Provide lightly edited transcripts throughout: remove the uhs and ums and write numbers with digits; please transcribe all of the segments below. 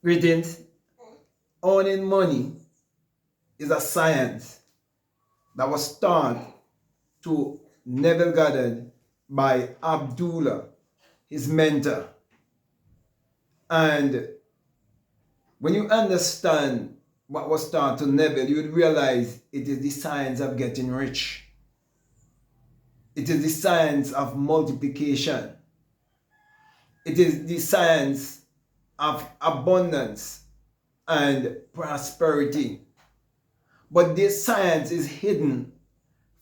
Greetings. Owning money is a science that was taught to Neville Goddard by Abdullah, his mentor. And when you understand what was taught to Neville, you would realize it is the science of getting rich. It is the science of multiplication. It is the science of abundance and prosperity. But this science is hidden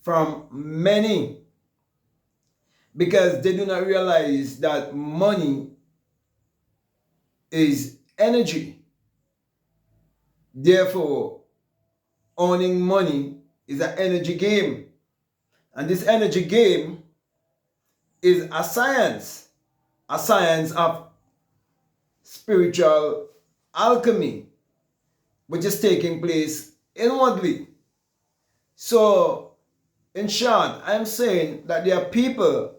from many because they do not realize that money is energy. Therefore, owning money is an energy game. And this energy game is a science of spiritual alchemy, which is taking place inwardly. So, in short, I'm saying that there are people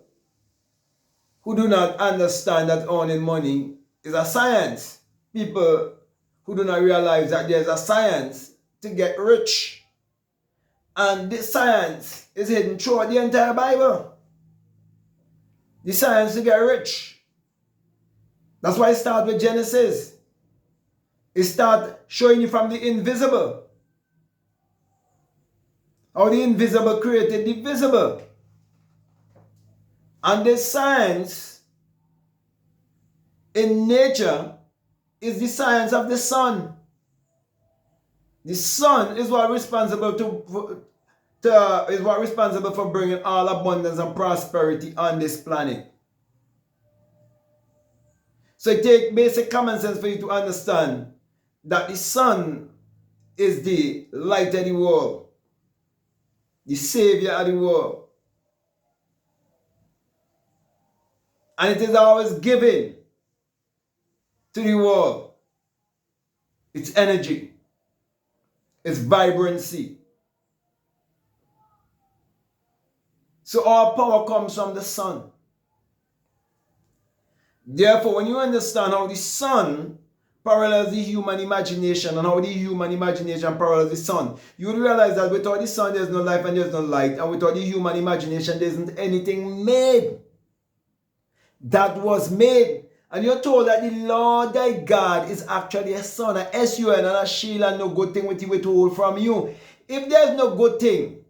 who do not understand that owning money is a science. People who do not realize that there's a science to get rich. And this science is hidden throughout the entire Bible. The science to get rich. That's why it starts with Genesis. It starts showing you from the invisible. How the invisible created the visible. And this science in nature is the science of the sun. The sun is what responsible for bringing all abundance and prosperity on this planet. So it takes basic common sense for you to understand that the sun is the light of the world, the savior of the world. And it is always giving to the world its energy, its vibrancy. So our power comes from the sun. Therefore, when you understand how the sun parallels the human imagination and how the human imagination parallels the sun, you will realize that without the sun there's no life and there's no light, and without the human imagination there isn't anything made that was made. And you're told that the Lord thy God is actually a son, a S-U-N, and a shield, and no good thing will he withhold from you. If there's no good thing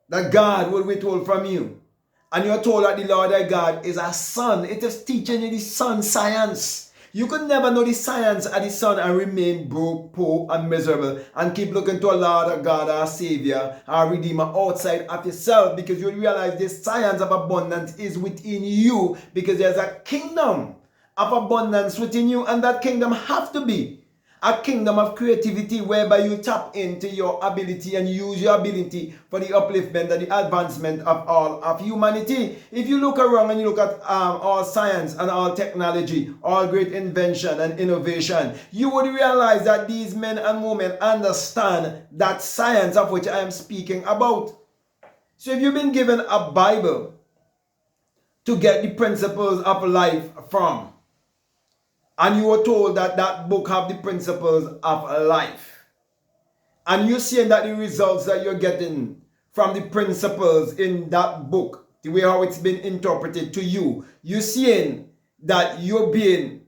that God will withhold from you, and you're told that the Lord thy God is a son, it is teaching you the sun science. You could never know the science of the sun and remain broke, poor, and miserable, and keep looking to a Lord, a God, a Savior, a Redeemer outside of yourself, because you realize the science of abundance is within you, because there's a kingdom of abundance within you, and that kingdom have to be a kingdom of creativity whereby you tap into your ability and use your ability for the upliftment and the advancement of all of humanity. If you look around and you look at all science and all technology, all great invention and innovation, you would realize that these men and women understand that science of which I am speaking about. So if you've been given a Bible to get the principles of life from, and you were told that that book have the principles of life, and you're seeing that the results that you're getting from the principles in that book, the way how it's been interpreted to you, you're seeing that you're being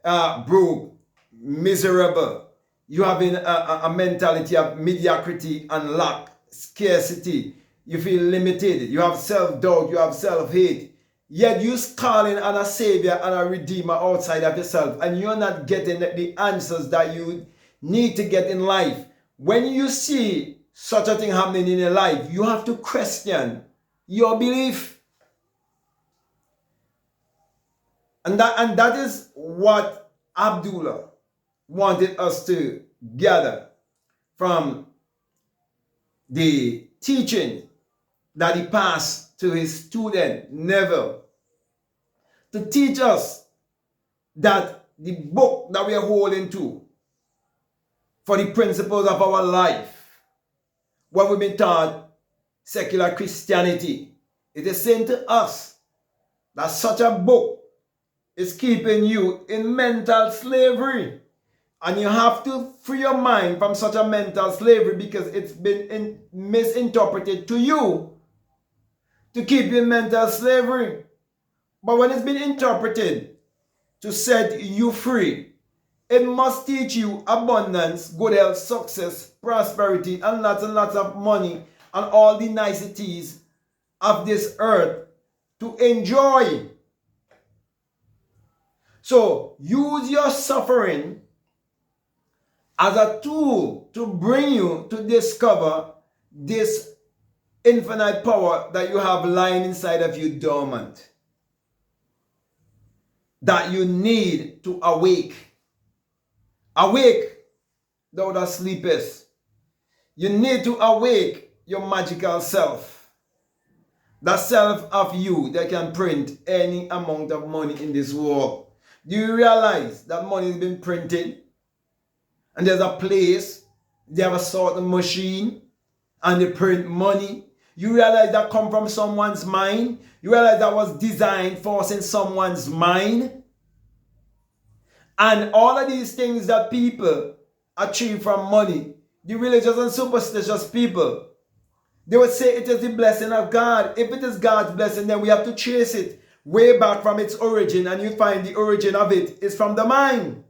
broke, miserable, you're having a mentality of mediocrity and lack, scarcity, you feel limited, you have self-doubt, you have self-hate. Yet you're calling on a savior and a redeemer outside of yourself, and you're not getting the answers that you need to get in life. When you see such a thing happening in your life, you have to question your belief. And that is what Abdullah wanted us to gather from the teaching that he passed to his student Neville, to teach us that the book that we are holding to for the principles of our life, what we've been taught, secular Christianity, it is saying to us that such a book is keeping you in mental slavery. And you have to free your mind from such a mental slavery because it's been misinterpreted to you to keep you in mental slavery. But when it's been interpreted to set you free, it must teach you abundance, good health, success, prosperity, and lots of money and all the niceties of this earth to enjoy. So use your suffering as a tool to bring you to discover this infinite power that you have lying inside of you dormant, that you need to awake. Awake, thou that sleepest. You need to awake your magical self. That self of you that can print any amount of money in this world. Do you realize that money has been printed? And there's a place, they have a certain machine, and they print money. You realize that come from someone's mind? You realize that was designed for us in someone's mind? And all of these things that people achieve from money, the religious and superstitious people, they would say it is the blessing of God. If it is God's blessing, then we have to trace it way back from its origin, and you find the origin of it is from the mind.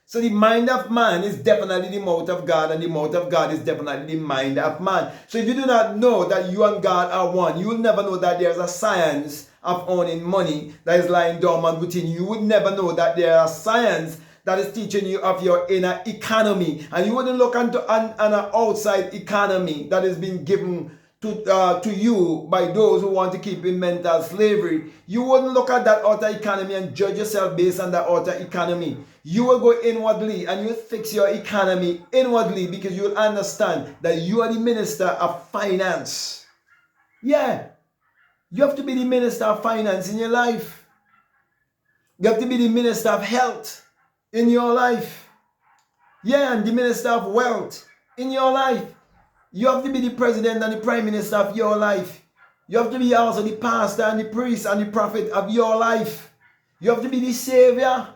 So the mind of man is definitely the mouth of God, and the mouth of God is definitely the mind of man. So if you do not know that you and God are one, you will never know that there's a science of owning money that is lying dormant within you. You would never know that there is science that is teaching you of your inner economy. And you wouldn't look into an outside economy that is being given to you by those who want to keep in mental slavery. You wouldn't look at that outer economy and judge yourself based on that outer economy. You will go inwardly and you fix your economy inwardly, because you will understand that you are the minister of finance. Yeah, you have to be the minister of finance in your life. You have to be the minister of health in your life. Yeah, and the minister of wealth in your life. You have to be the president and the prime minister of your life. You have to be also the pastor and the priest and the prophet of your life. You have to be the savior.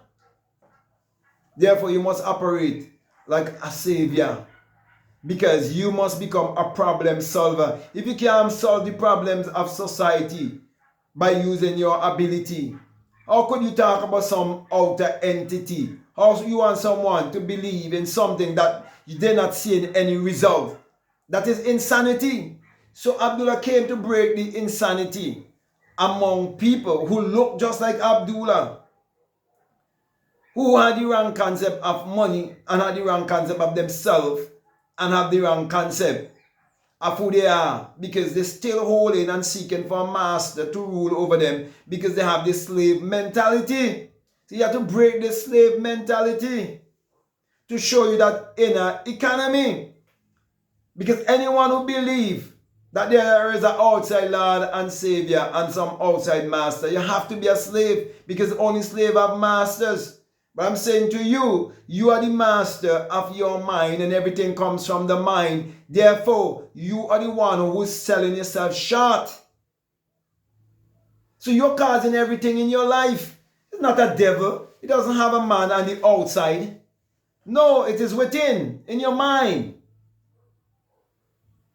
Therefore, you must operate like a savior, because you must become a problem solver. If you can't solve the problems of society by using your ability, how could you talk about some outer entity? How you want someone to believe in something that you did not see any result? That is insanity. So Abdullah came to break the insanity among people who look just like Abdullah, who had the wrong concept of money and had the wrong concept of themselves and have the wrong concept of who they are, because they're still holding and seeking for a master to rule over them, because they have this slave mentality. So you have to break the slave mentality to show you that inner economy. Because anyone who believes that there is an outside Lord and Savior and some outside master, you have to be a slave, because only slaves have masters. But I'm saying to you, you are the master of your mind, and everything comes from the mind. Therefore, you are the one who is selling yourself short. So you're causing everything in your life. It's not a devil. It doesn't have a man on the outside. No, it is within, in your mind.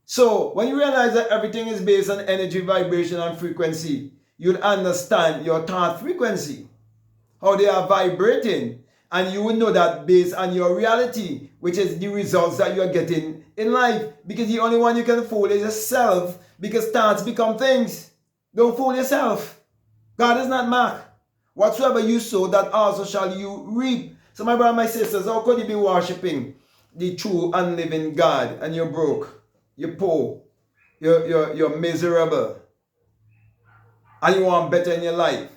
So when you realize that everything is based on energy, vibration, and frequency, you'll understand your thought frequency, how they are vibrating, and you will know that based on your reality, which is the results that you are getting in life. Because the only one you can fool is yourself, because thoughts become things. Don't fool yourself. God is not mocked. Whatsoever you sow, that also shall you reap. So my brother, my sisters, how could you be worshiping the true and living God and you're broke? You're poor, you're miserable, and you want better in your life,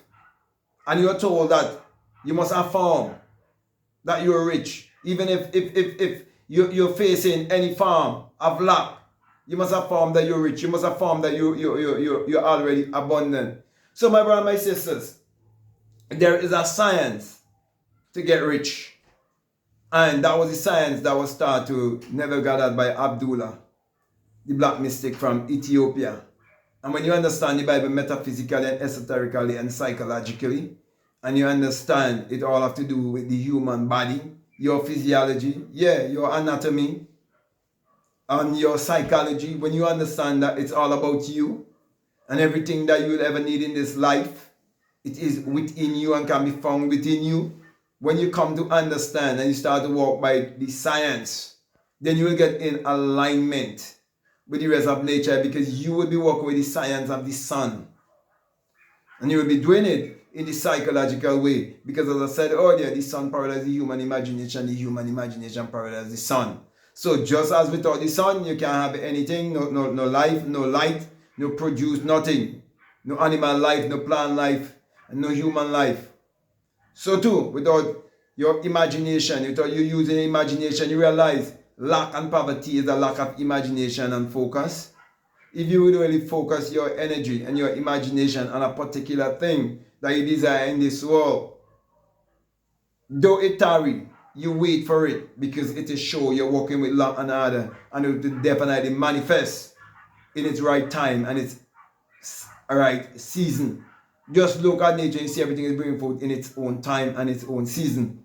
and you're told that you must affirm that you're rich, even if you're facing any form of lack, you must affirm that you're rich, you must affirm that you're already abundant. So my brother, my sisters, there is a science to get rich, and that was the science that was taught to never gathered by Abdullah, the black mystic from Ethiopia. And when you understand the Bible metaphysically and esoterically and psychologically, and you understand it all have to do with the human body, your physiology, yeah, your anatomy, and your psychology. When you understand that it's all about you and everything that you will ever need in this life, it is within you and can be found within you. When you come to understand and you start to walk by the science, then you will get in alignment with the rest of nature, because you will be walking with the science of the sun. And you will be doing it in the psychological way. Because as I said earlier, the sun parallels the human imagination, the human imagination parallels the sun. So just as without the sun, you can't have anything, no life, no light, no produce, nothing. No animal life, no plant life, and no human life. So too, without your imagination, without you using imagination, you realize lack and poverty is a lack of imagination and focus. If you would really focus your energy and your imagination on a particular thing that you desire in this world, though it tarry, you wait for it, because it is sure you're working with law and order, and it will definitely manifest in its right time and its right season. Just look at nature and see everything is bringing forth in its own time and its own season.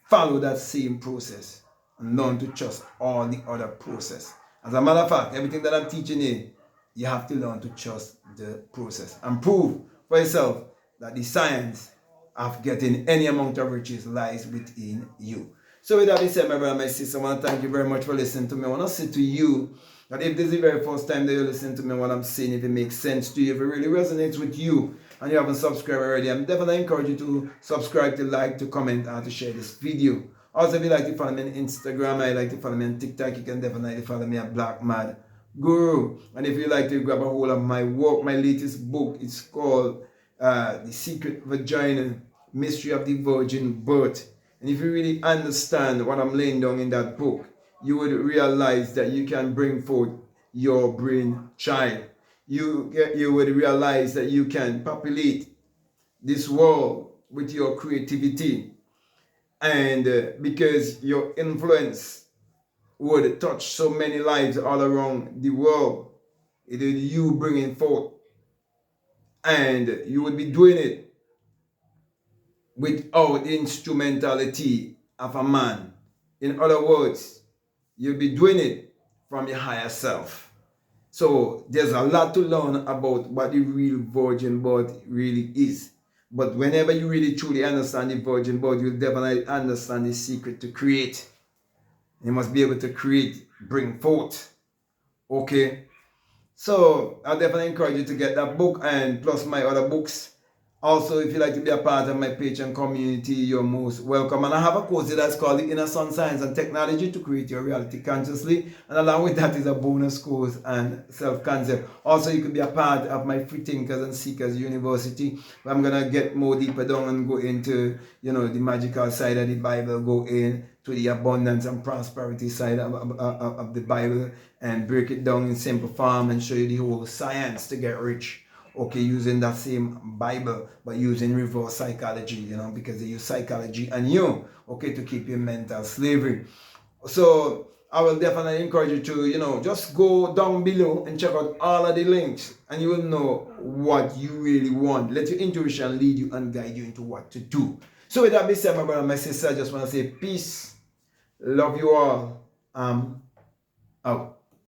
Follow that same process and learn to trust all the other process. As a matter of fact, everything that I'm teaching you have to learn to trust the process and prove for yourself that the science of getting any amount of riches lies within you. So with that being said, my brother and my sister, I want to thank you very much for listening to me. I want to say to you that if this is the very first time that you listen to me, what I'm saying, if it makes sense to you, if it really resonates with you, and you haven't subscribed already, I'm definitely encourage you to subscribe, to like, to comment, and to share this video. Also, if you like to follow me on Instagram, I like to follow me on TikTok, you can definitely follow me at Black Mad Guru. And if you like to grab a hold of my work, my latest book, it's called The Secret Vagina, Mystery of the Virgin Birth. And if you really understand what I'm laying down in that book, you would realize that you can bring forth your brain child. You would realize that you can populate this world with your creativity. And because your influence would touch so many lives all around the world, it is you bringing forth. And you would be doing it without the instrumentality of a man. In other words, you'll be doing it from your higher self. So there's a lot to learn about what the real virgin birth really is. But whenever you really truly understand the virgin birth, you'll definitely understand the secret to create. You must be able to create, bring forth. Okay? So I'll definitely encourage you to get that book, and plus my other books. Also, if you'd like to be a part of my Patreon community, you're most welcome. And I have a course that's called The Inner Sun Science and Technology to Create Your Reality Consciously. And along with that is a bonus course and self-concept. Also, you could be a part of my Free Thinkers and Seekers University, where I'm going to get more deeper down and go into, the magical side of the Bible, go in to the abundance and prosperity side of the Bible, and break it down in simple form and show you the whole science to get rich. Okay, using that same Bible, but using reverse psychology, because they use psychology and you, okay, to keep you in mental slavery. So I will definitely encourage you to, just go down below and check out all of the links, and you will know what you really want. Let your intuition lead you and guide you into what to do. So with that being said, my brother and my sister, I just want to say peace, love you all, out.